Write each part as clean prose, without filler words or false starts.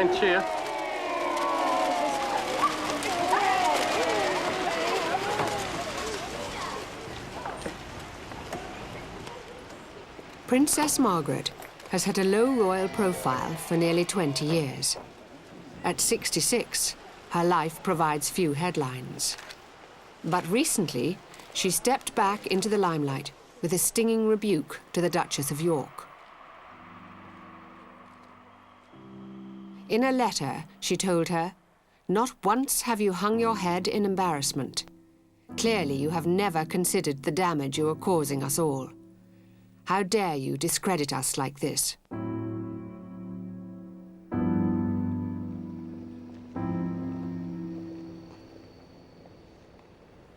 St. Cheer. Princess Margaret has had a low royal profile for nearly 20 years. At 66, her life provides few headlines. But recently, she stepped back into the limelight with a stinging rebuke to the Duchess of York. In a letter, she told her, "Not once have you hung your head in embarrassment. Clearly, you have never considered the damage you are causing us all. How dare you discredit us like this?"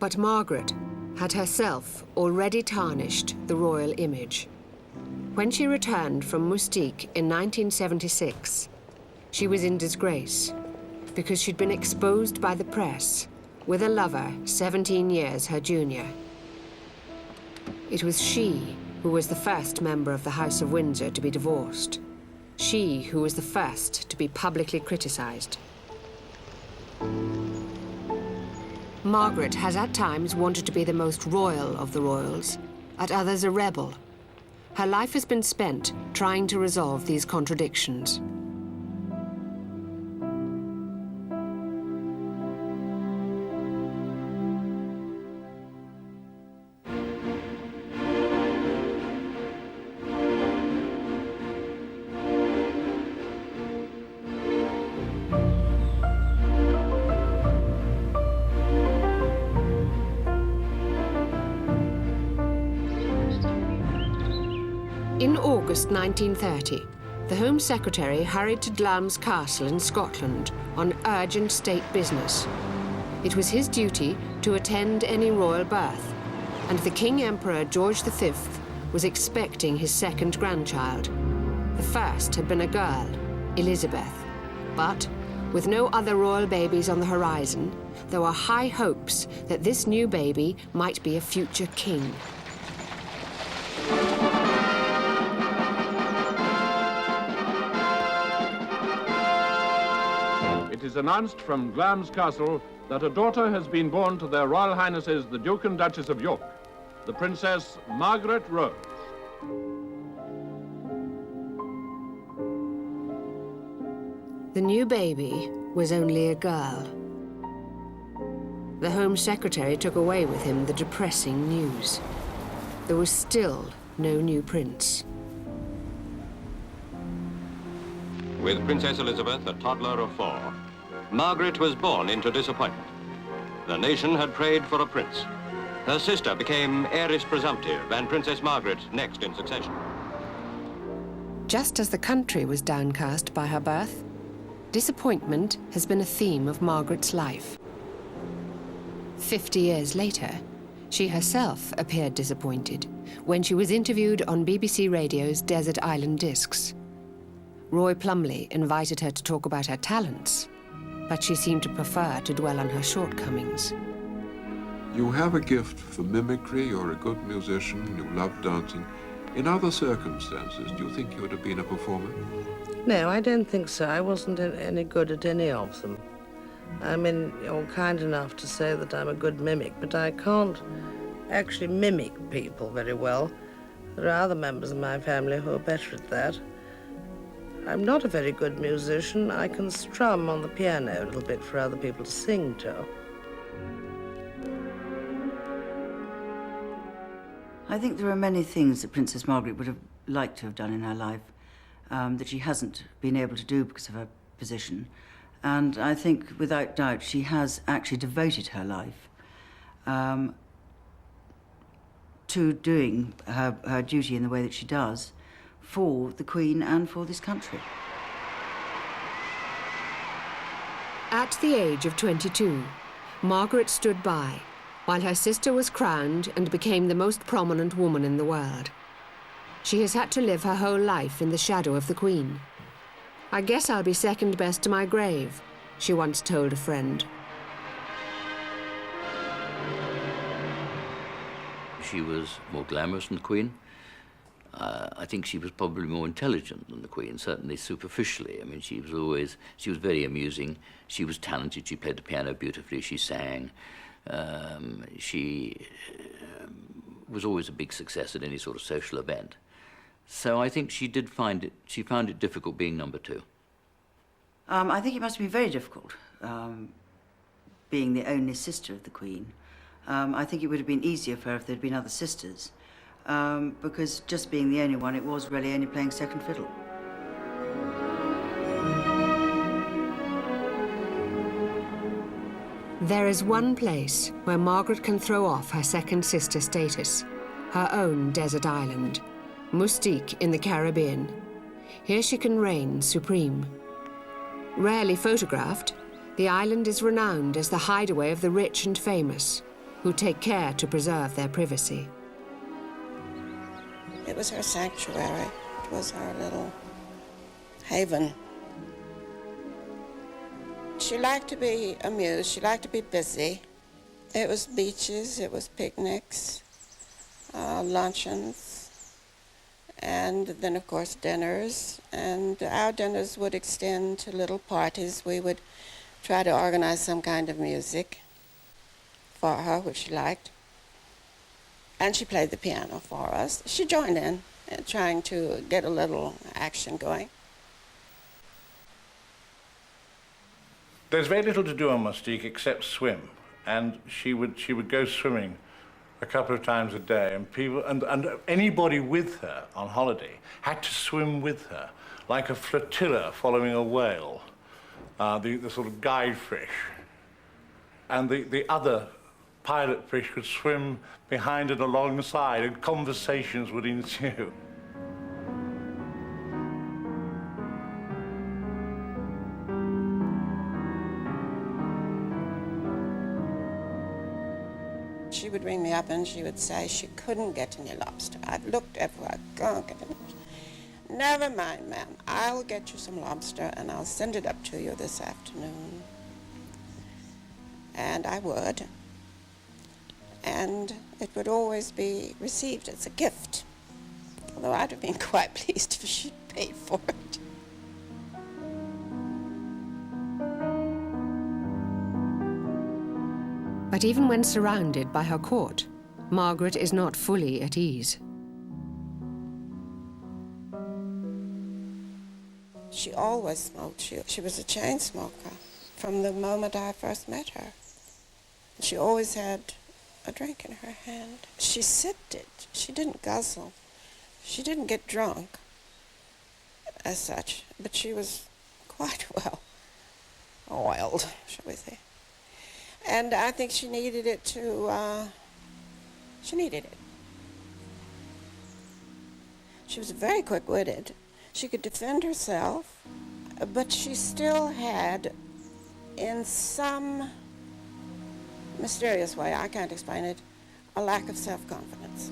But Margaret had herself already tarnished the royal image. When she returned from Moustique in 1976, she was in disgrace because she'd been exposed by the press with a lover 17 years her junior. It was she who was the first member of the House of Windsor to be divorced. She who was the first to be publicly criticized. Margaret has at times wanted to be the most royal of the royals, at others a rebel. Her life has been spent trying to resolve these contradictions. In August 1930, the Home Secretary hurried to Glamis Castle in Scotland on urgent state business. It was his duty to attend any royal birth, and the King Emperor George V was expecting his second grandchild. The first had been a girl, Elizabeth. But, with no other royal babies on the horizon, there were high hopes that this new baby might be a future king. It is announced from Glamis Castle that a daughter has been born to their Royal Highnesses the Duke and Duchess of York, the Princess Margaret Rose. The new baby was only a girl. The Home Secretary took away with him the depressing news. There was still no new prince. With Princess Elizabeth, a toddler of 4, Margaret was born into disappointment. The nation had prayed for a prince. Her sister became heiress presumptive and Princess Margaret next in succession. Just as the country was downcast by her birth, disappointment has been a theme of Margaret's life. 50 years later, she herself appeared disappointed when she was interviewed on BBC Radio's Desert Island Discs. Roy Plumley invited her to talk about her talents, but she seemed to prefer to dwell on her shortcomings. You have a gift for mimicry, you're a good musician, you love dancing. In other circumstances, do you think you would have been a performer? No, I don't think so. I wasn't any good at any of them. I mean, you're kind enough to say that I'm a good mimic, but I can't actually mimic people very well. There are other members of my family who are better at that. I'm not a very good musician. I can strum on the piano a little bit for other people to sing to. I think there are many things that Princess Margaret would have liked to have done in her life that she hasn't been able to do because of her position. And I think, without doubt, she has actually devoted her life to doing her duty in the way that she does for the Queen and for this country. At the age of 22, Margaret stood by while her sister was crowned and became the most prominent woman in the world. She has had to live her whole life in the shadow of the Queen. "I guess I'll be second best to my grave," she once told a friend. She was more glamorous than the Queen. I think she was probably more intelligent than the Queen, certainly superficially. I mean, she was very amusing. She was talented. She played the piano beautifully. She sang. She was always a big success at any sort of social event. So I think she found it difficult being number 2. I think it must have been very difficult, being the only sister of the Queen. I think it would have been easier for her if there'd been other sisters, because just being the only one, it was really only playing second fiddle. There is one place where Margaret can throw off her second sister status, her own desert island, Mustique in the Caribbean. Here she can reign supreme. Rarely photographed, the island is renowned as the hideaway of the rich and famous, who take care to preserve their privacy. It was her sanctuary. It was her little haven. She liked to be amused. She liked to be busy. It was beaches, it was picnics, luncheons, and then, of course, dinners. And our dinners would extend to little parties. We would try to organize some kind of music for her, which she liked. And she played the piano for us. She joined in, trying to get a little action going. There's very little to do on Mustique except swim, and she would go swimming a couple of times a day, and people and anybody with her on holiday had to swim with her, like a flotilla following a whale, the sort of guide fish, and the other pilot fish could swim behind and alongside, and conversations would ensue. She would ring me up and she would say she couldn't get any lobster. I've looked everywhere, I can't get any. Never mind, ma'am, I'll get you some lobster and I'll send it up to you this afternoon. And I would. And it would always be received as a gift. Although I'd have been quite pleased if she'd paid for it. But even when surrounded by her court, Margaret is not fully at ease. She always smoked. She was a chain smoker from the moment I first met her. She always had a drink in her hand. She sipped it. She didn't guzzle. She didn't get drunk as such, but she was quite well oiled, shall we say. And I think she needed it she needed it. She was very quick-witted. She could defend herself, but she still had, in some mysterious way, I can't explain it, a lack of self-confidence.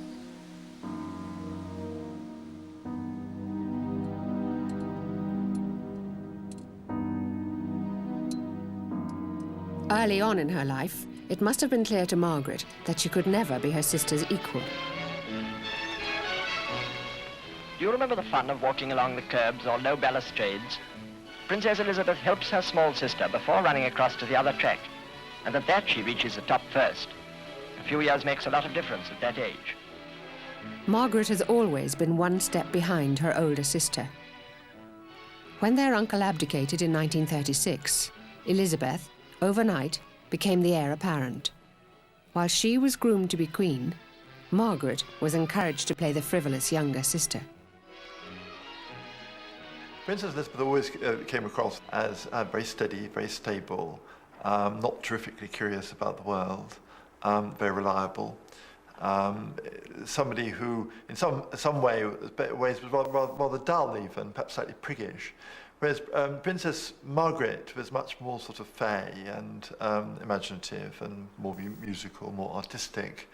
Early on in her life, it must have been clear to Margaret that she could never be her sister's equal. Do you remember the fun of walking along the curbs or low balustrades? Princess Elizabeth helps her small sister before running across to the other track, and at that she reaches the top first. A few years makes a lot of difference at that age. Margaret has always been one step behind her older sister. When their uncle abdicated in 1936, Elizabeth, overnight, became the heir apparent. While she was groomed to be queen, Margaret was encouraged to play the frivolous younger sister. Princess Elizabeth always came across as very steady, very stable, not terrifically curious about the world, very reliable. Somebody who, in some ways was rather dull even, perhaps slightly priggish. Whereas Princess Margaret was much more sort of fay and imaginative and more musical, more artistic,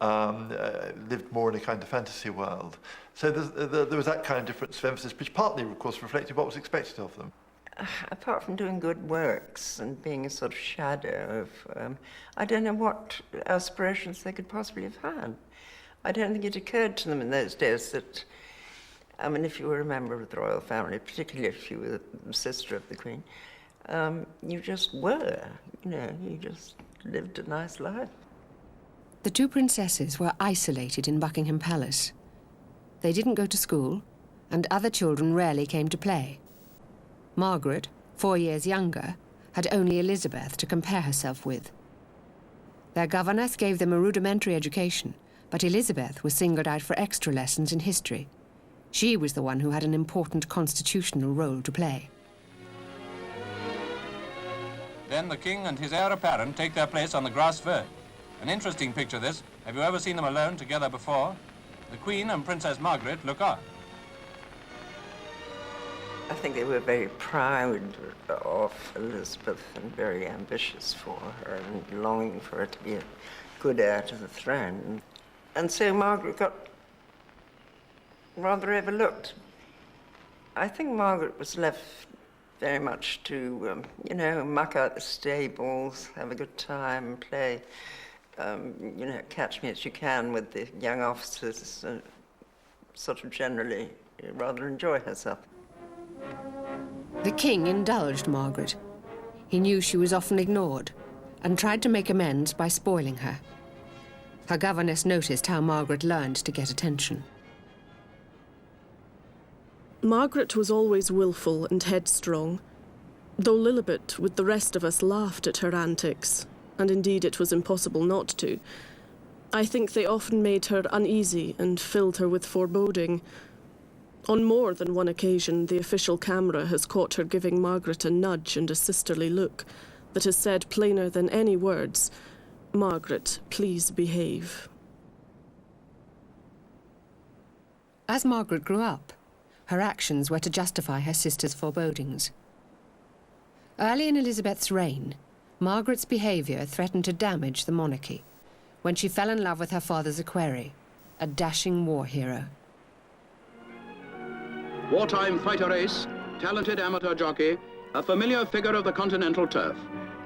lived more in a kind of fantasy world. So there was that kind of difference of emphasis, which partly, of course, reflected what was expected of them. Apart from doing good works and being a sort of shadow of, I don't know what aspirations they could possibly have had. I don't think it occurred to them in those days that I mean, if you were a member of the royal family, particularly if you were the sister of the Queen, you just were, you know, you just lived a nice life. The two princesses were isolated in Buckingham Palace. They didn't go to school, and other children rarely came to play. Margaret, 4 years younger, had only Elizabeth to compare herself with. Their governess gave them a rudimentary education, but Elizabeth was singled out for extra lessons in history. She was the one who had an important constitutional role to play. Then the king and his heir apparent take their place on the grass verge. An interesting picture, this. Have you ever seen them alone together before? The Queen and Princess Margaret look on. I think they were very proud of Elizabeth and very ambitious for her and longing for her to be a good heir to the throne. And so Margaret got rather overlooked. I think Margaret was left very much to, you know, muck out the stables, have a good time, play, you know, catch me as you can with the young officers, sort of generally rather enjoy herself. The king indulged Margaret. He knew she was often ignored and tried to make amends by spoiling her. Her governess noticed how Margaret learned to get attention. Margaret was always willful and headstrong, though Lilibet, with the rest of us, laughed at her antics, and indeed it was impossible not to. I think they often made her uneasy and filled her with foreboding. On more than one occasion, the official camera has caught her giving Margaret a nudge and a sisterly look that has said plainer than any words, "Margaret, please behave." As Margaret grew up, her actions were to justify her sister's forebodings. Early in Elizabeth's reign, Margaret's behaviour threatened to damage the monarchy when she fell in love with her father's equerry, a dashing war hero. Wartime fighter ace, talented amateur jockey, a familiar figure of the continental turf.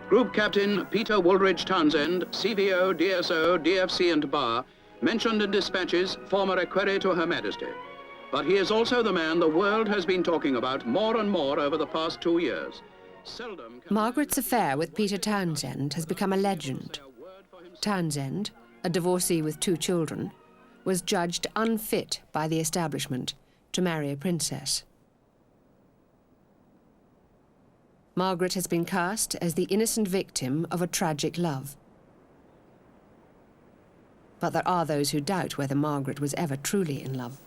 Group Captain Peter Woolridge Townsend, CVO, DSO, DFC and Bar, mentioned in dispatches, former equerry to Her Majesty. But he is also the man the world has been talking about more and more over the past 2 years. Margaret's affair with Peter Townsend has become a legend. Townsend, a divorcee with 2 children, was judged unfit by the establishment to marry a princess. Margaret has been cast as the innocent victim of a tragic love. But there are those who doubt whether Margaret was ever truly in love.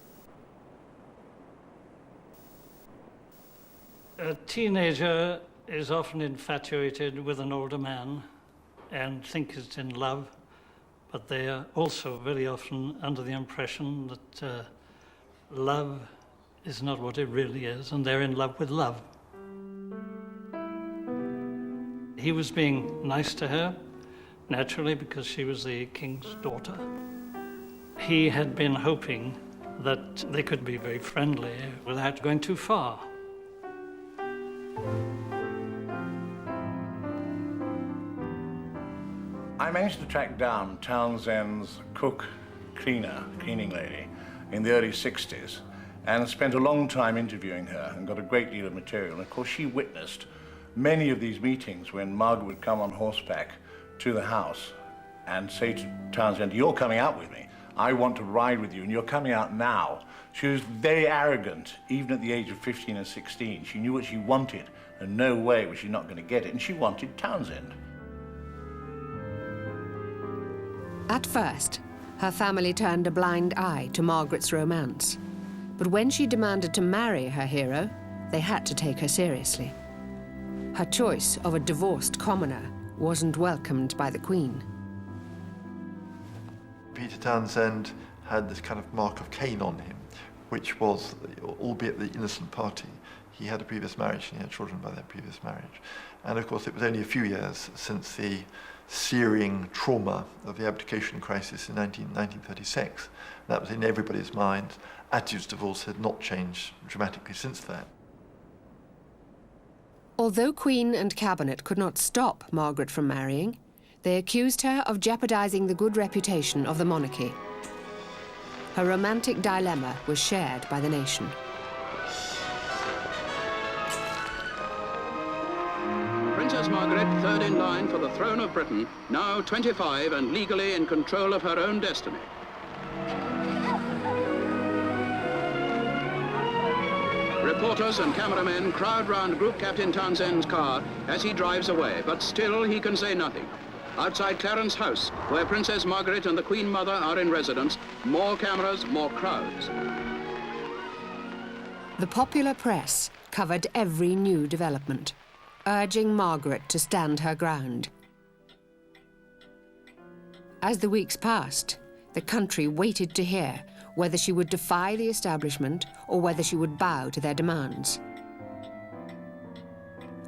A teenager is often infatuated with an older man and thinks it's in love, but they are also very often under the impression that love is not what it really is, and they're in love with love. He was being nice to her, naturally, because she was the king's daughter. He had been hoping that they could be very friendly without going too far. I managed to track down Townsend's cleaning lady in the early 60s and spent a long time interviewing her and got a great deal of material. And of course, she witnessed many of these meetings when Margaret would come on horseback to the house and say to Townsend, "You're coming out with me. I want to ride with you, and you're coming out now." She was very arrogant, even at the age of 15 and 16. She knew what she wanted, and no way was she not going to get it, and she wanted Townsend. At first, her family turned a blind eye to Margaret's romance. But when she demanded to marry her hero, they had to take her seriously. Her choice of a divorced commoner wasn't welcomed by the Queen. Peter Townsend had this kind of mark of Cain on him, which was, albeit the innocent party, he had a previous marriage and he had children by that previous marriage. And of course, it was only a few years since the searing trauma of the abdication crisis in 1936. That was in everybody's mind. Attitudes towards had not changed dramatically since that. Although Queen and Cabinet could not stop Margaret from marrying, they accused her of jeopardizing the good reputation of the monarchy. Her romantic dilemma was shared by the nation. Princess Margaret, third in line for the throne of Britain, now 25 and legally in control of her own destiny. Reporters and cameramen crowd round Group Captain Townsend's car as he drives away, but still he can say nothing. Outside Clarence House, where Princess Margaret and the Queen Mother are in residence, more cameras, more crowds. The popular press covered every new development, urging Margaret to stand her ground. As the weeks passed, the country waited to hear whether she would defy the establishment or whether she would bow to their demands.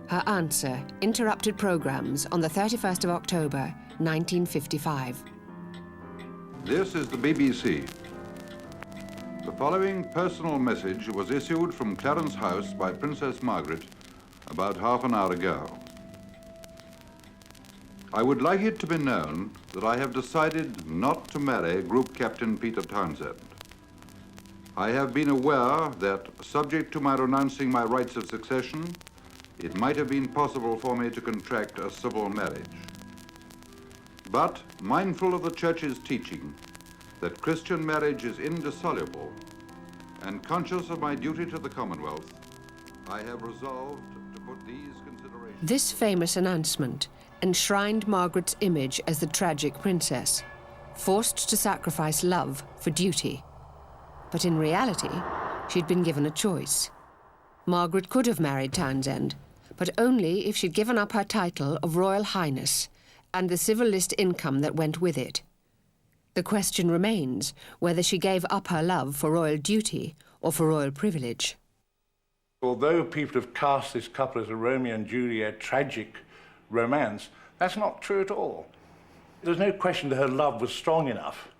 Her answer interrupted programmes on the 31st of October, 1955. This is the BBC. The following personal message was issued from Clarence House by Princess Margaret about half an hour ago. I would like it to be known that I have decided not to marry Group Captain Peter Townsend. I have been aware that, subject to my renouncing my rights of succession, it might have been possible for me to contract a civil marriage. But, mindful of the Church's teaching that Christian marriage is indissoluble, and conscious of my duty to the Commonwealth, I have resolved to put these considerations... This famous announcement enshrined Margaret's image as the tragic princess, forced to sacrifice love for duty. But in reality, she'd been given a choice. Margaret could have married Townsend, but only if she'd given up her title of Royal Highness and the civil list income that went with it. The question remains whether she gave up her love for royal duty or for royal privilege. Although people have cast this couple as a Romeo and Juliet tragic romance, that's not true at all. There's no question that her love was strong enough.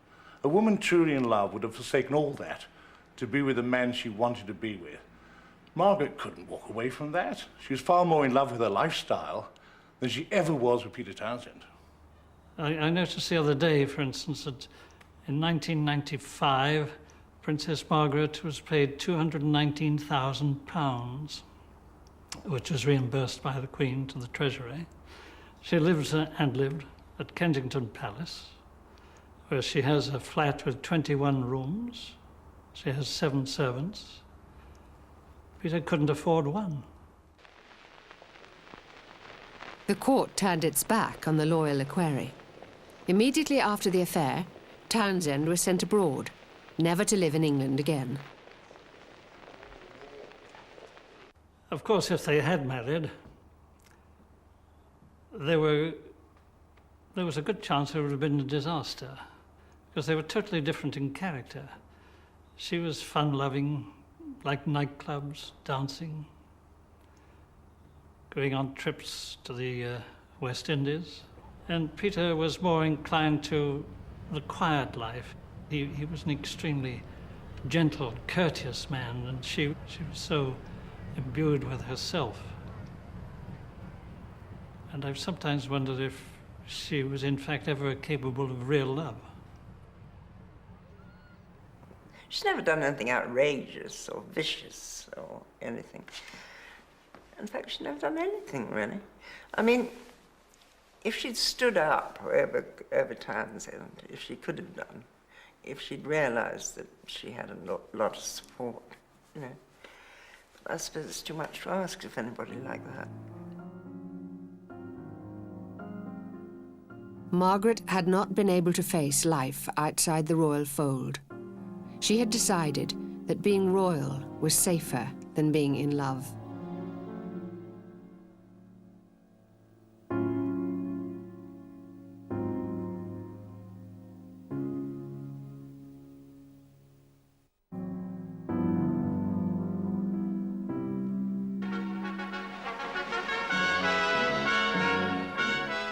A woman truly in love would have forsaken all that to be with the man she wanted to be with. Margaret couldn't walk away from that. She was far more in love with her lifestyle than she ever was with Peter Townsend. I noticed the other day, for instance, that in 1995, Princess Margaret was paid £219,000, which was reimbursed by the Queen to the Treasury. She lives and lived at Kensington Palace, where she has a flat with 21 rooms. She has 7 servants. Peter couldn't afford one. The court turned its back on the loyal equerry. Immediately after the affair, Townsend was sent abroad, never to live in England again. Of course, if they had married, there was a good chance it would have been a disaster, because they were totally different in character. She was fun-loving, like nightclubs, dancing, going on trips to the West Indies. And Peter was more inclined to the quiet life. He was an extremely gentle, courteous man, and she was so imbued with herself. And I've sometimes wondered if she was in fact ever capable of real love. She's never done anything outrageous or vicious or anything. In fact, she's never done anything, really. I mean, if she'd stood up over Townsend, if she could have done, if she'd realised that she had a lot of support, you know. But I suppose it's too much to ask of anybody like that. Margaret had not been able to face life outside the royal fold. She had decided that being royal was safer than being in love.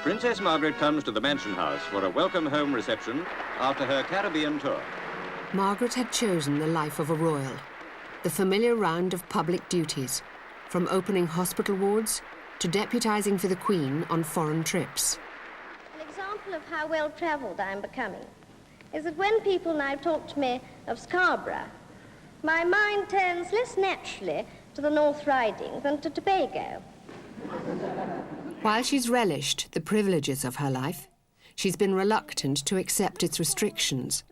Princess Margaret comes to the Mansion House for a welcome home reception after her Caribbean tour. Margaret had chosen the life of a royal, the familiar round of public duties, from opening hospital wards to deputising for the Queen on foreign trips. An example of how well travelled I am becoming is that when people now talk to me of Scarborough, my mind turns less naturally to the North Riding than to Tobago. While she's relished the privileges of her life, she's been reluctant to accept its restrictions.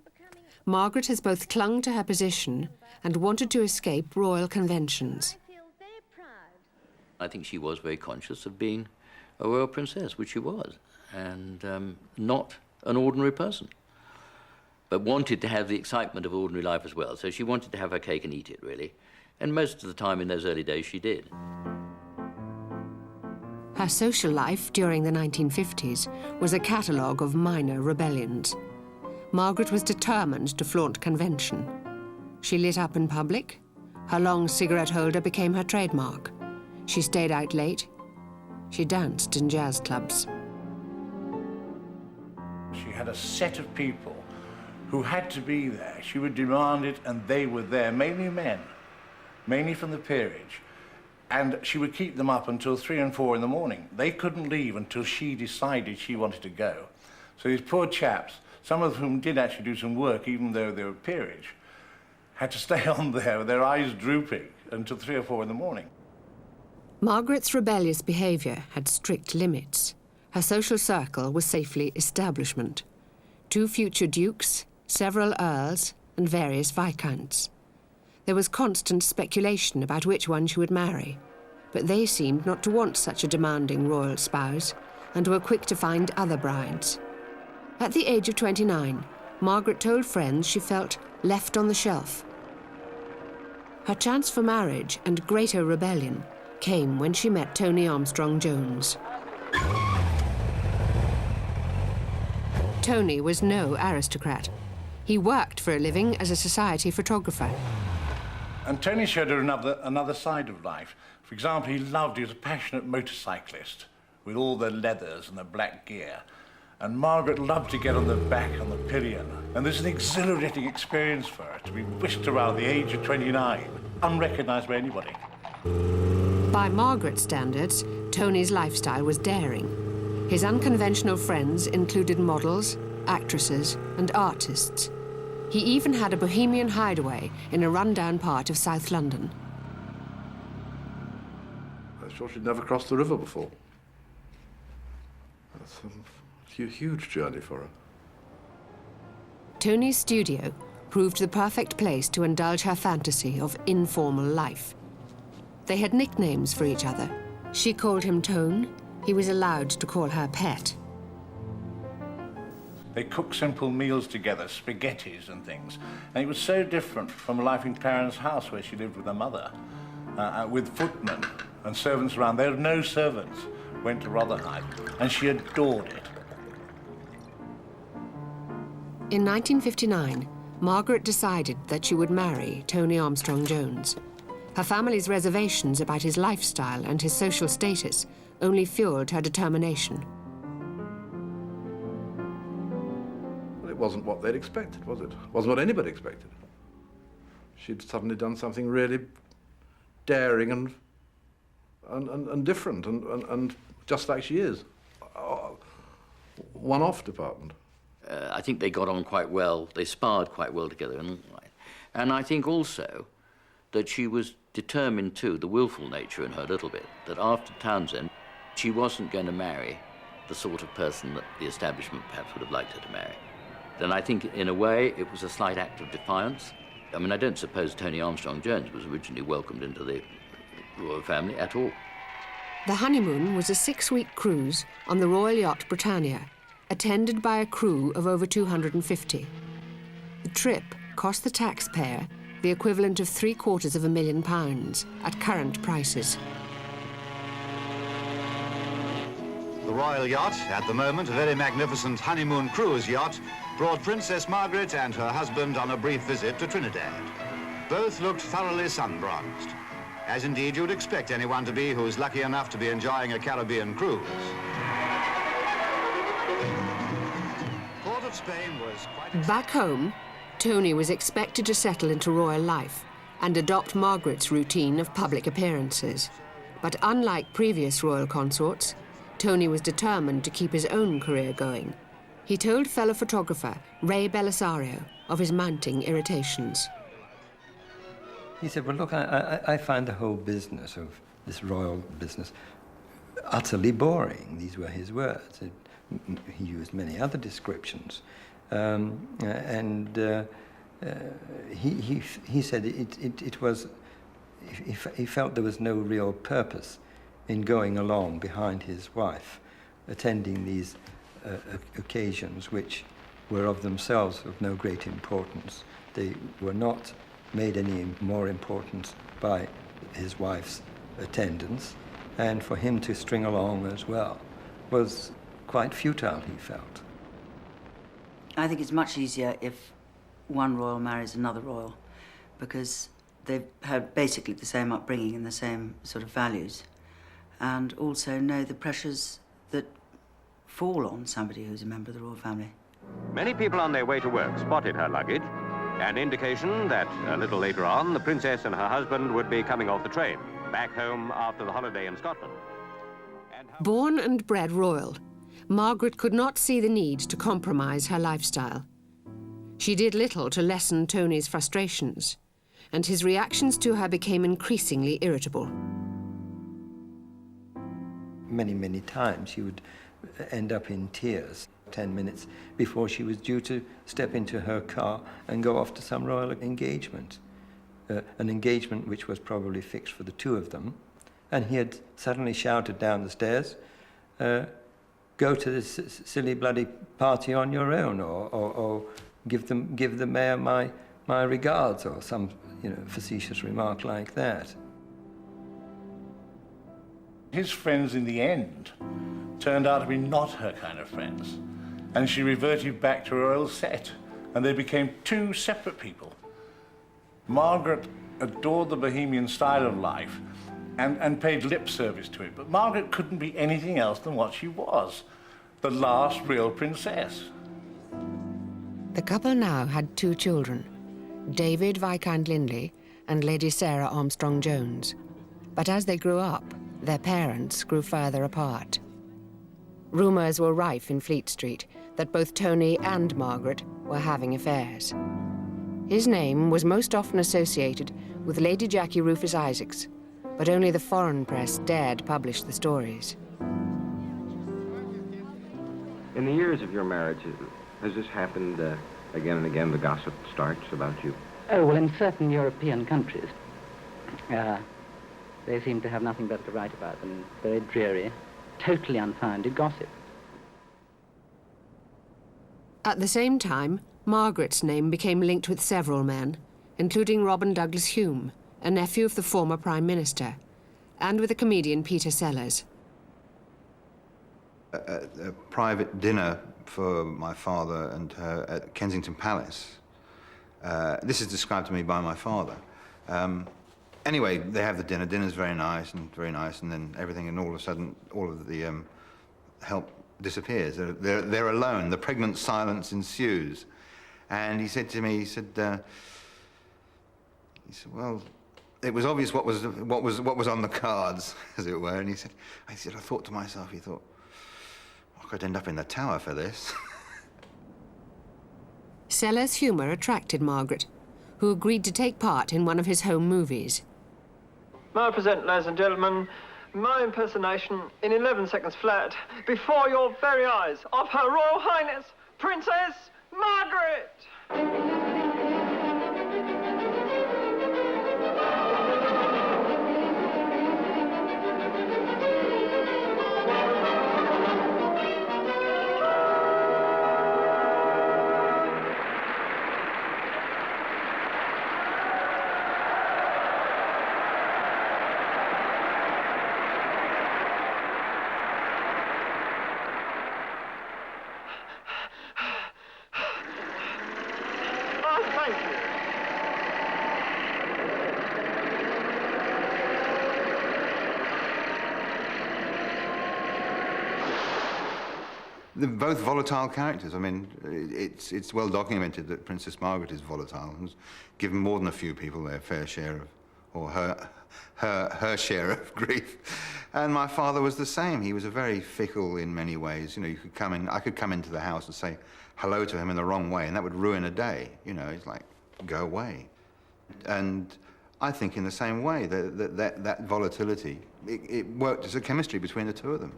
Margaret has both clung to her position and wanted to escape royal conventions. I think she was very conscious of being a royal princess, which she was, and not an ordinary person, but wanted to have the excitement of ordinary life as well. So she wanted to have her cake and eat it, really. And most of the time in those early days she did. Her social life during the 1950s was a catalogue of minor rebellions. Margaret was determined to flaunt convention. She lit up in public. Her long cigarette holder became her trademark. She stayed out late. She danced in jazz clubs. She had a set of people who had to be there. She would demand it, and they were there, mainly men, mainly from the peerage. And she would keep them up until 3 and 4 in the morning. They couldn't leave until she decided she wanted to go. So these poor chaps, some of whom did actually do some work, even though they were peerage, had to stay on there with their eyes drooping until 3 or 4 in the morning. Margaret's rebellious behaviour had strict limits. Her social circle was safely establishment. 2 future dukes, several earls, and various viscounts. There was constant speculation about which one she would marry, but they seemed not to want such a demanding royal spouse and were quick to find other brides. At the age of 29, Margaret told friends she felt left on the shelf. Her chance for marriage and greater rebellion came when she met Tony Armstrong-Jones. Tony was no aristocrat. He worked for a living as a society photographer. And Tony showed her another side of life. For example, he was a passionate motorcyclist with all the leathers and the black gear. And Margaret loved to get on the back on the pillion. And this is an exhilarating experience for her, to be whisked around the age of 29, unrecognised by anybody. By Margaret's standards, Tony's lifestyle was daring. His unconventional friends included models, actresses, and artists. He even had a bohemian hideaway in a rundown part of South London. I'm sure she'd never crossed the river before. That's a huge journey for her. Tony's studio proved the perfect place to indulge her fantasy of informal life. They had nicknames for each other. She called him Tone. He was allowed to call her Pet. They cooked simple meals together, spaghettis and things. And it was so different from life in Clarence House, where she lived with her mother, with footmen and servants around. There were no servants, went to Rotherhithe, and she adored it. In 1959, Margaret decided that she would marry Tony Armstrong-Jones. Her family's reservations about his lifestyle and his social status only fueled her determination. It wasn't what they'd expected, was it? It wasn't what anybody expected. She'd suddenly done something really daring and different and just like she is. One-off department. I think they got on quite well. They sparred quite well together. And I think also that she was determined too, the willful nature in her a little bit, that after Townsend, she wasn't going to marry the sort of person that the establishment perhaps would have liked her to marry. Then I think, in a way, it was a slight act of defiance. I mean, I don't suppose Tony Armstrong-Jones was originally welcomed into the royal family at all. The honeymoon was a 6-week cruise on the Royal Yacht Britannia, attended by a crew of over 250. The trip cost the taxpayer the equivalent of £750,000 at current prices. The Royal Yacht, at the moment a very magnificent honeymoon cruise yacht, brought Princess Margaret and her husband on a brief visit to Trinidad. Both looked thoroughly sun-bronzed, as indeed you'd expect anyone to be who's lucky enough to be enjoying a Caribbean cruise. Port of Spain was quite... Back home, Tony was expected to settle into royal life and adopt Margaret's routine of public appearances. But unlike previous royal consorts, Tony was determined to keep his own career going. He told fellow photographer Ray Belisario of his mounting irritations. He said, well, look, I find the whole business of this royal business utterly boring. These were his words. He used many other descriptions. He said it was, he felt there was no real purpose in going along behind his wife, attending these occasions which were of themselves of no great importance. They were not made any more important by his wife's attendance, and for him to string along as well was quite futile, he felt. I think it's much easier if one royal marries another royal, because they've had basically the same upbringing and the same sort of values, and also know the pressures that fall on somebody who's a member of the royal family. Many people on their way to work spotted her luggage, an indication that a little later on, the princess and her husband would be coming off the train, back home after the holiday in Scotland. Born and bred royal, Margaret could not see the need to compromise her lifestyle. She did little to lessen Tony's frustrations, and his reactions to her became increasingly irritable. Many, many times she would end up in tears 10 minutes before she was due to step into her car and go off to some royal engagement. An engagement which was probably fixed for the two of them, and he had suddenly shouted down the stairs, go to this silly bloody party on your own, or give the mayor my regards, or some facetious remark like that. His friends in the end turned out to be not her kind of friends, and she reverted back to her old set, and they became two separate people. Margaret adored the bohemian style of life and paid lip service to it, but Margaret couldn't be anything else than what she was, the last real princess. The couple now had 2 children, David Viscount Lindley and Lady Sarah Armstrong-Jones. But as they grew up, their parents grew further apart. Rumours were rife in Fleet Street that both Tony and Margaret were having affairs. His name was most often associated with Lady Jackie Rufus Isaacs, but only the foreign press dared publish the stories. In the years of your marriage, has this happened again and again, the gossip starts about you? Oh, well, in certain European countries, they seem to have nothing better to write about than very dreary, totally unfounded gossip. At the same time, Margaret's name became linked with several men, including Robin Douglas Hume, a nephew of the former Prime Minister, and with the comedian Peter Sellers. A private dinner for my father and her at Kensington Palace. This is described to me by my father. Anyway, they have the dinner. Dinner's very nice, and then everything, and all of a sudden, all of the help disappears. They're alone. The pregnant silence ensues. And he said to me, he said, well, it was obvious what was on the cards, as it were. And he said, I thought to myself, he thought, I could end up in the Tower for this. Sellers' humour attracted Margaret, who agreed to take part in one of his home movies. May I present, ladies and gentlemen, my impersonation in 11 seconds flat, before your very eyes, of Her Royal Highness, Princess Margaret! They're both volatile characters. I mean, it's well documented that Princess Margaret is volatile and has given more than a few people their fair share of, or her share of grief. And my father was the same. He was a very fickle in many ways. You know, I could come into the house and say hello to him in the wrong way, and that would ruin a day. You know, it's like, go away. And I think in the same way, that volatility, it worked as a chemistry between the two of them.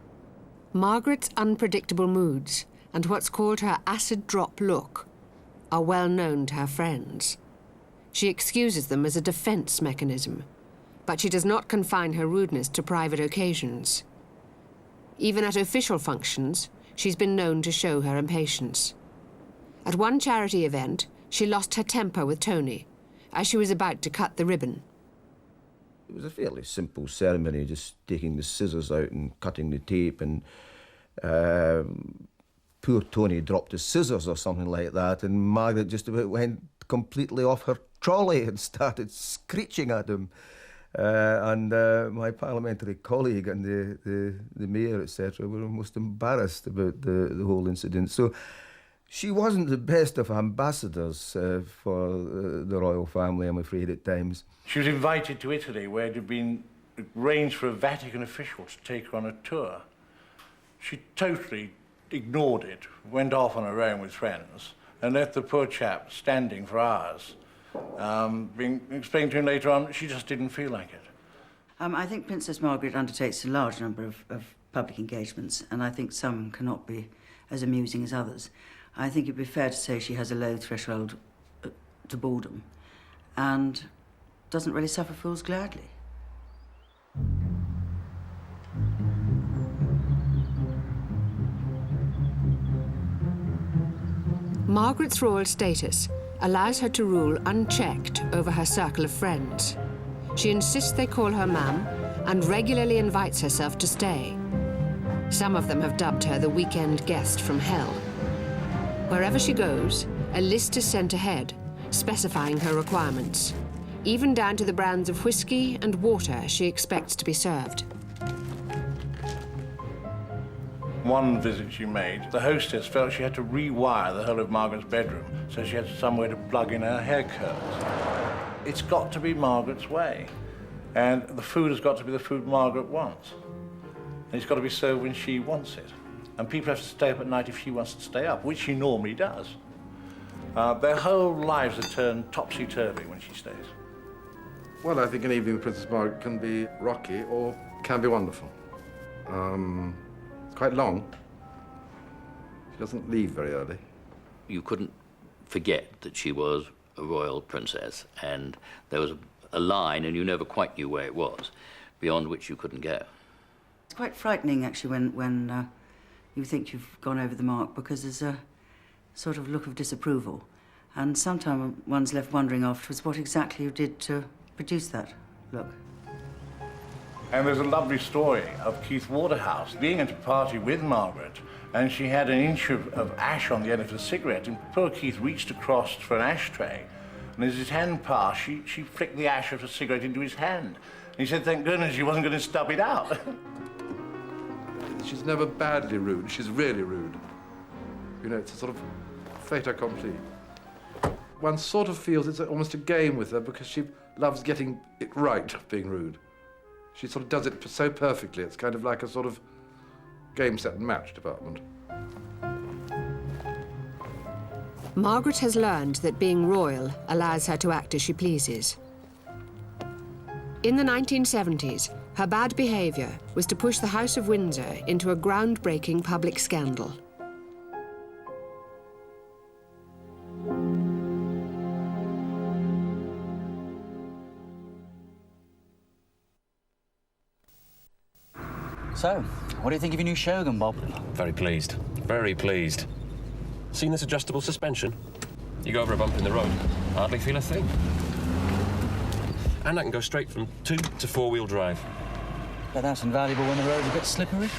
Margaret's unpredictable moods and what's called her acid drop look are well known to her friends. She excuses them as a defense mechanism, but she does not confine her rudeness to private occasions. Even at official functions, she's been known to show her impatience. At one charity event, she lost her temper with Tony as she was about to cut the ribbon. It was a fairly simple ceremony, just taking the scissors out and cutting the tape, and poor Tony dropped his scissors or something like that, and Margaret just about went completely off her trolley and started screeching at him. And my parliamentary colleague and the mayor, etc., were almost embarrassed about the whole incident. So she wasn't the best of ambassadors for the royal family, I'm afraid, at times. She was invited to Italy, where it had been arranged for a Vatican official to take her on a tour. She totally ignored it, went off on her own with friends, and left the poor chap standing for hours. Being explained to him later on, she just didn't feel like it. I think Princess Margaret undertakes a large number of public engagements, and I think some cannot be as amusing as others. I think it'd be fair to say she has a low threshold to boredom and doesn't really suffer fools gladly. Margaret's royal status allows her to rule unchecked over her circle of friends. She insists they call her ma'am and regularly invites herself to stay. Some of them have dubbed her the weekend guest from hell. Wherever she goes, a list is sent ahead, specifying her requirements, even down to the brands of whiskey and water she expects to be served. One visit she made, the hostess felt she had to rewire the whole of Margaret's bedroom, so she had somewhere to plug in her hair curls. It's got to be Margaret's way, and the food has got to be the food Margaret wants. And it's got to be served when she wants it. And people have to stay up at night if she wants to stay up, which she normally does. Their whole lives are turned topsy-turvy when she stays. Well, I think an evening with Princess Margaret can be rocky or can be wonderful. It's quite long. She doesn't leave very early. You couldn't forget that she was a royal princess, and there was a line, and you never quite knew where it was, beyond which you couldn't go. It's quite frightening, actually, when you think you've gone over the mark, because there's a sort of look of disapproval. And sometimes one's left wondering afterwards what exactly you did to produce that look. And there's a lovely story of Keith Waterhouse being at a party with Margaret, and she had an inch of ash on the end of her cigarette, and poor Keith reached across for an ashtray, and as his hand passed, she flicked the ash of her cigarette into his hand. And he said, thank goodness she wasn't going to stub it out. She's never badly rude. She's really rude. You know, it's a sort of fait accompli. One sort of feels it's almost a game with her because she loves getting it right, being rude. She sort of does it so perfectly. It's kind of like a sort of game, set and match department. Margaret has learned that being royal allows her to act as she pleases. In the 1970s, her bad behaviour was to push the House of Windsor into a groundbreaking public scandal. So, what do you think of your new Shogun, Bob? Very pleased. Very pleased. Seen this adjustable suspension? You go over a bump in the road, hardly feel a thing. And I can go straight from 2 to 4-wheel drive. But that's invaluable when the road's a bit slippery.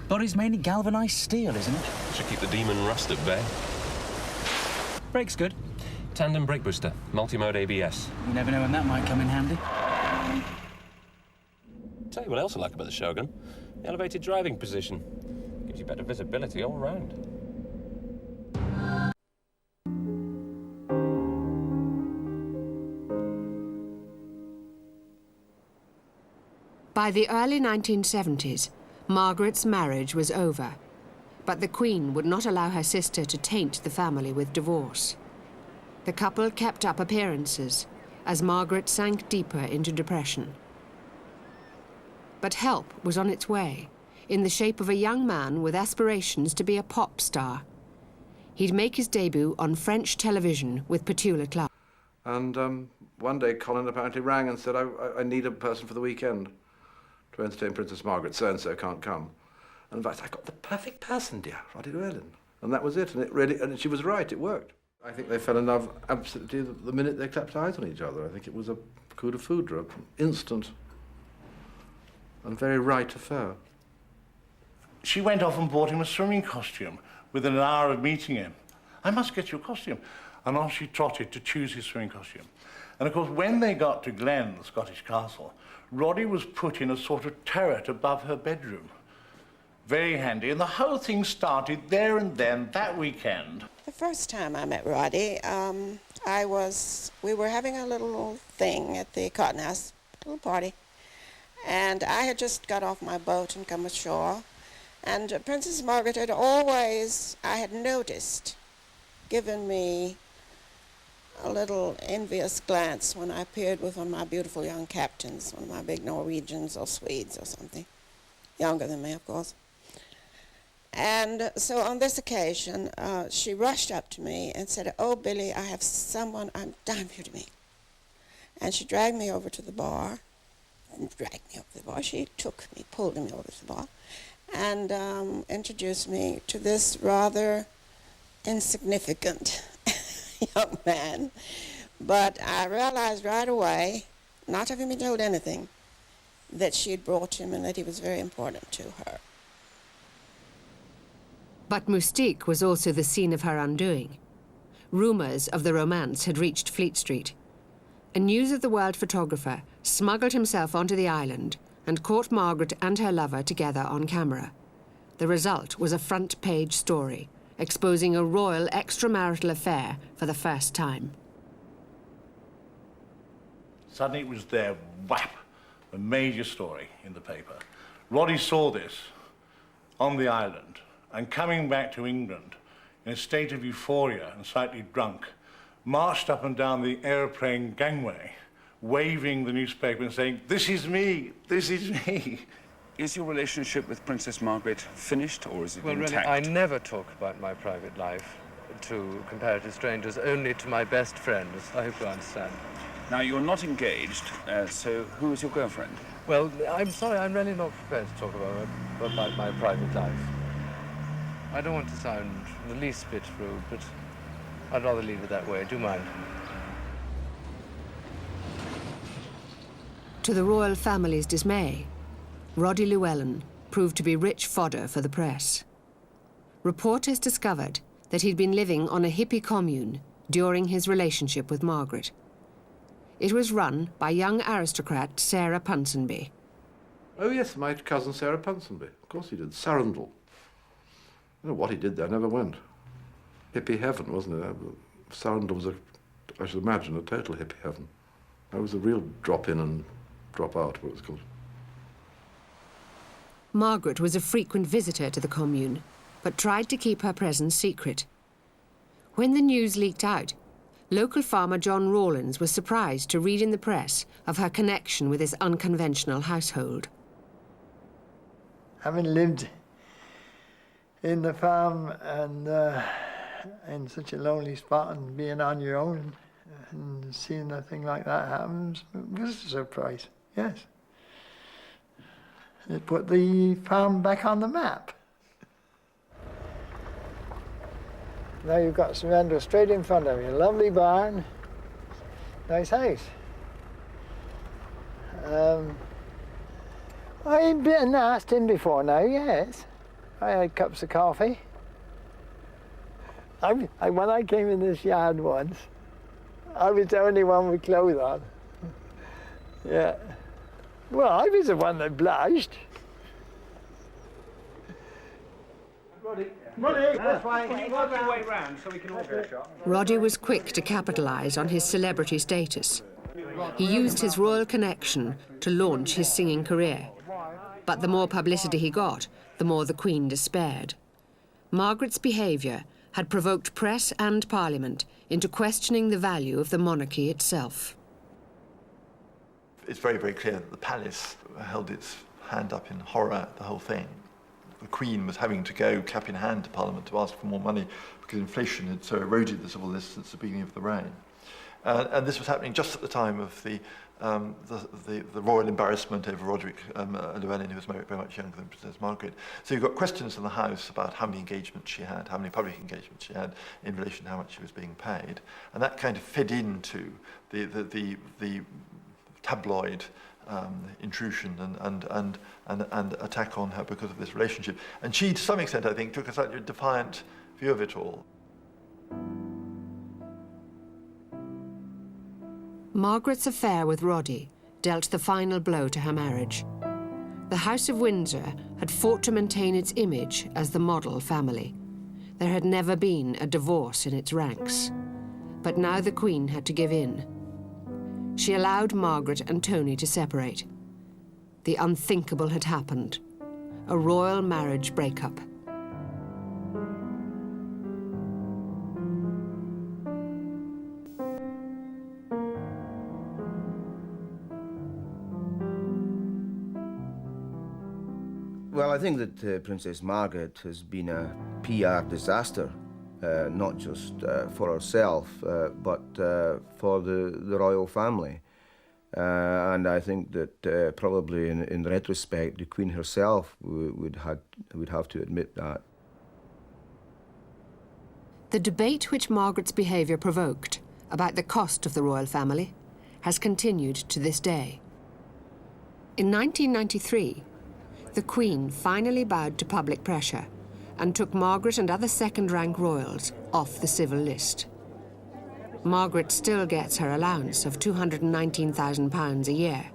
Body's mainly galvanised steel, isn't it? Should keep the demon rust at bay. Brake's good. Tandem brake booster, multi-mode ABS. You never know when that might come in handy. Tell you what else I like about the Shogun. The elevated driving position. Gives you better visibility all round. By the early 1970s, Margaret's marriage was over, but the Queen would not allow her sister to taint the family with divorce. The couple kept up appearances as Margaret sank deeper into depression. But help was on its way, in the shape of a young man with aspirations to be a pop star. He'd make his debut on French television with Petula Clark. And one day Colin apparently rang and said, I need a person for the weekend to entertain Princess Margaret. So-and-so can't come. And in fact, I got the perfect person, dear, Roddy Llewellyn. And that was it. And she was right, it worked. I think they fell in love absolutely the minute they clapped eyes on each other. I think it was a coup de foudre, instant and very right affair. She went off and bought him a swimming costume within an hour of meeting him. I must get you a costume. And off she trotted to choose his swimming costume. And of course, when they got to Glen, the Scottish castle, Roddy was put in a sort of turret above her bedroom. Very handy. And the whole thing started there and then, that weekend. The first time I met Roddy, we were having a little thing at the Cotton House, a little party. And I had just got off my boat and come ashore. And Princess Margaret had always, I had noticed, given me a little envious glance when I appeared with one of my beautiful young captains, one of my big Norwegians or Swedes or something, younger than me, of course. And so on this occasion, she rushed up to me and said, "Oh, Billy, I have someone I'm dying for you to meet." And she dragged me over to the bar. She took me, pulled me over to the bar, and introduced me to this rather insignificant young man. But I realized right away, not having been told anything, that she had brought him and that he was very important to her. But Moustique was also the scene of her undoing. Rumours of the romance had reached Fleet Street. A News of the World photographer smuggled himself onto the island and caught Margaret and her lover together on camera. The result was a front-page story, exposing a royal extramarital affair for the first time. Suddenly it was there, whap, a major story in the paper. Roddy saw this on the island, and coming back to England in a state of euphoria and slightly drunk, marched up and down the aeroplane gangway, waving the newspaper and saying, "This is me, this is me." Is your relationship with Princess Margaret finished, or is it intact? Really, I never talk about my private life to comparative strangers, only to my best friends. I hope you understand. Now, you're not engaged, so who is your girlfriend? Well, I'm sorry, I'm really not prepared to talk about my private life. I don't want to sound the least bit rude, but I'd rather leave it that way. Do you mind? To the royal family's dismay, Roddy Llewellyn proved to be rich fodder for the press. Reporters discovered that he'd been living on a hippie commune during his relationship with Margaret. It was run by young aristocrat Sarah Ponsonby. Oh, yes, my cousin Sarah Ponsonby. Of course he did. Sarandel. I don't know what he did there, never went. Hippie heaven, wasn't it? Sarandel was, I should imagine, a total hippie heaven. That was a real drop in and drop out, what it was called. Margaret was a frequent visitor to the commune, but tried to keep her presence secret. When the news leaked out, local farmer John Rawlins was surprised to read in the press of her connection with his unconventional household. Having lived in the farm and in such a lonely spot and being on your own and seeing a thing like that happen was a surprise, yes. It put the farm back on the map. Now you've got Snowdon straight in front of you. Lovely barn, nice house. I've been and asked him before now, yes. I had cups of coffee. When I came in this yard once, I was the only one with clothes on. Yeah. Well, I was the one that blushed. Roddy, that's why. Can you work your way round so we can all get a shot? Roddy was quick to capitalise on his celebrity status. He used his royal connection to launch his singing career. But the more publicity he got, the more the Queen despaired. Margaret's behaviour had provoked press and Parliament into questioning the value of the monarchy itself. It's very, very clear that the palace held its hand up in horror at the whole thing. The Queen was having to go cap in hand to Parliament to ask for more money because inflation had so eroded the civil list since the beginning of the reign. And this was happening just at the time of the royal embarrassment over Roddy Llewellyn, who was very much younger than Princess Margaret. So you've got questions in the House about how many engagements she had, how many public engagements she had in relation to how much she was being paid. And that kind of fed into the tabloid intrusion and attack on her because of this relationship. And she, to some extent, I think, took a slightly defiant view of it all. Margaret's affair with Roddy dealt the final blow to her marriage. The House of Windsor had fought to maintain its image as the model family. There had never been a divorce in its ranks. But now the Queen had to give in. She allowed Margaret and Tony to separate. The unthinkable had happened. A royal marriage breakup. Well, I think that Princess Margaret has been a PR disaster, not just for herself, but for the royal family. And I think that probably in retrospect, the Queen herself would have to admit that. The debate which Margaret's behaviour provoked about the cost of the royal family has continued to this day. In 1993, the Queen finally bowed to public pressure and took Margaret and other second-rank royals off the civil list. Margaret still gets her allowance of £219,000 a year.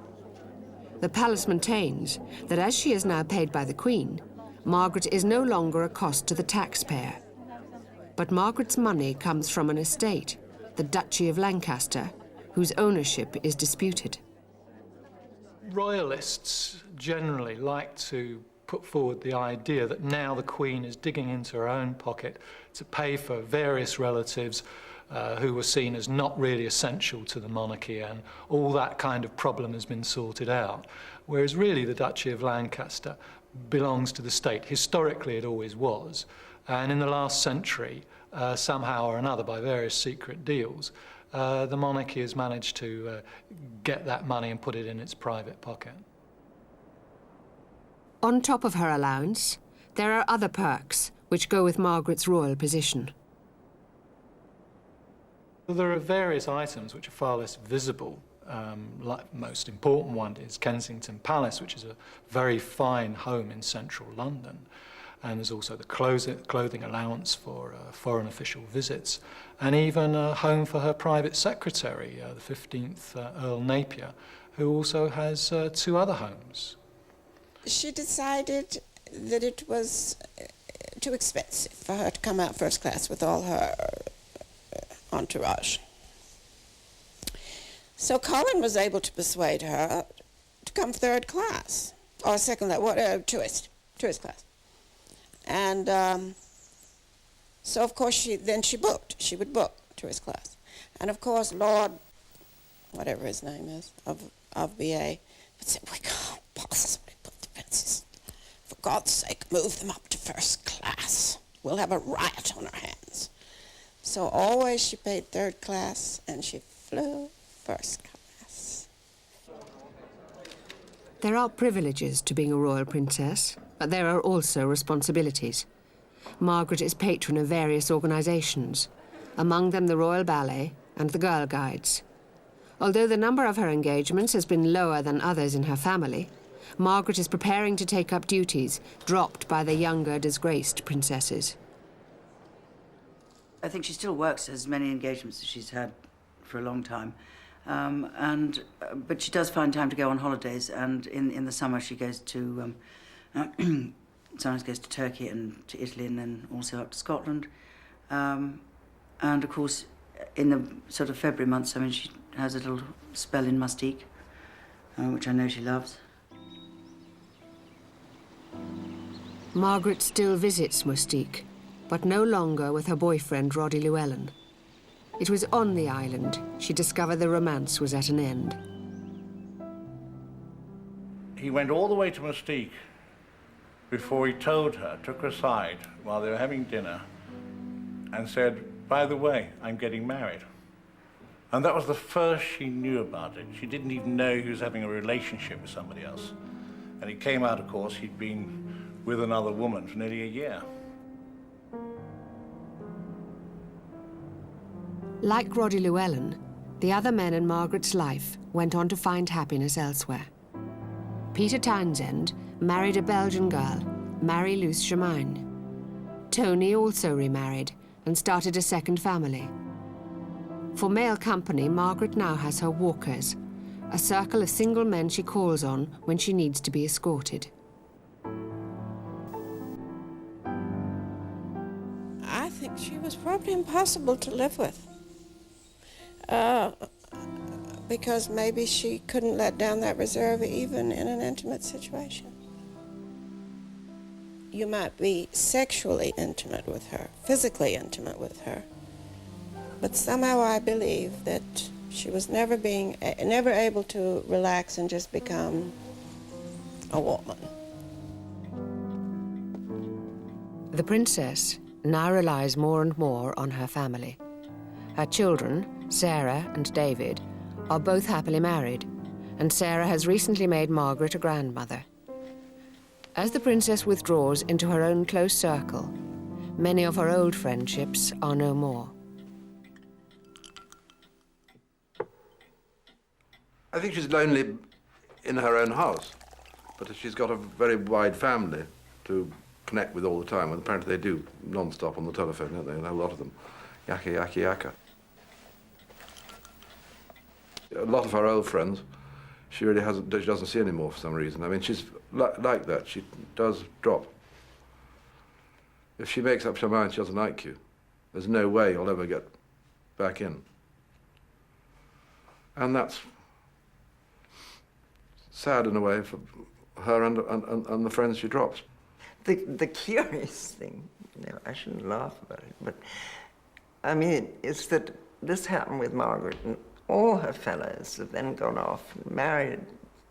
The palace maintains that as she is now paid by the Queen, Margaret is no longer a cost to the taxpayer. But Margaret's money comes from an estate, the Duchy of Lancaster, whose ownership is disputed. Royalists generally like to put forward the idea that now the Queen is digging into her own pocket to pay for various relatives who were seen as not really essential to the monarchy, and all that kind of problem has been sorted out. Whereas really the Duchy of Lancaster belongs to the state. Historically it always was. And in the last century, somehow or another, by various secret deals, the monarchy has managed to get that money and put it in its private pocket. On top of her allowance, there are other perks which go with Margaret's royal position. There are various items which are far less visible. Like the most important one is Kensington Palace, which is a very fine home in central London. And there's also the clothing allowance for foreign official visits, and even a home for her private secretary, the 15th Earl Napier, who also has 2 other homes. She decided that it was too expensive for her to come out first class with all her entourage. So Colin was able to persuade her to come third class, or second class, tourist class. And so, of course, she would book tourist class. And, of course, Lord, whatever his name is, of BA, would say, we can't possibly put the princes. For God's sake, move them up to first class. We'll have a riot on our hands. So always she paid third class, and she flew first class. There are privileges to being a royal princess, but there are also responsibilities. Margaret is patron of various organisations, among them the Royal Ballet and the Girl Guides. Although the number of her engagements has been lower than others in her family, Margaret is preparing to take up duties dropped by the younger, disgraced princesses. I think she still works as many engagements as she's had for a long time. But she does find time to go on holidays, and in the summer she goes to sometimes goes to Turkey and to Italy, and then also up to Scotland. And of course, in the sort of February months, I mean, she has a little spell in Mustique, which I know she loves. Margaret still visits Mustique, but no longer with her boyfriend, Roddy Llewellyn. It was on the island she discovered the romance was at an end. He went all the way to Mustique before he told her, took her aside while they were having dinner and said, by the way, I'm getting married. And that was the first she knew about it. She didn't even know he was having a relationship with somebody else. And it came out, of course, he'd been with another woman for nearly a year. Like Roddy Llewellyn, the other men in Margaret's life went on to find happiness elsewhere. Peter Townsend married a Belgian girl, Marie-Luce Germain. Tony also remarried and started a second family. For male company, Margaret now has her walkers, a circle of single men she calls on when she needs to be escorted. I think she was probably impossible to live with. Because maybe she couldn't let down that reserve even in an intimate situation. You might be sexually intimate with her, physically intimate with her, but somehow I believe that she was never able to relax and just become a woman. The princess now relies more and more on her family. Her children, Sarah and David, are both happily married, and Sarah has recently made Margaret a grandmother. As the princess withdraws into her own close circle, many of her old friendships are no more. I think she's lonely in her own house, but she's got a very wide family to connect with all the time, and apparently they do non-stop on the telephone, don't they? A lot of them. Yakka, yakka, yakka. A lot of her old friends, she doesn't see anymore for some reason. I mean, she's like that. She does drop. If she makes up her mind she doesn't like you, there's no way you'll ever get back in. And that's sad in a way for her and the friends she drops. The curious thing, I shouldn't laugh about it, but I mean, is that this happened with Margaret, and all her fellows have then gone off and married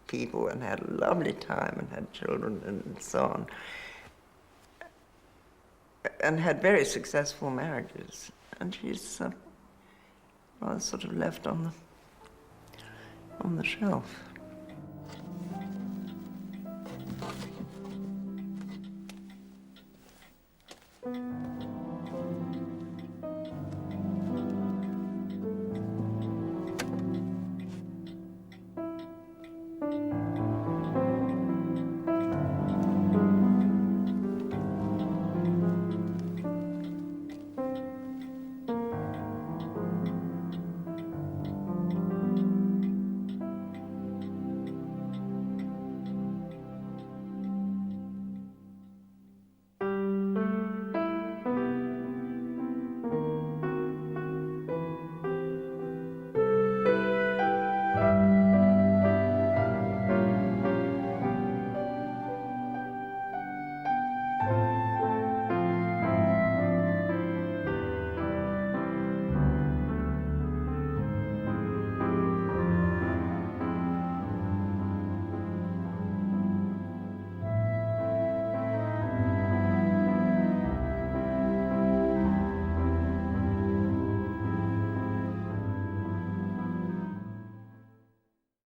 people and had a lovely time and had children and so on, and had very successful marriages. And she's rather sort of left on the shelf.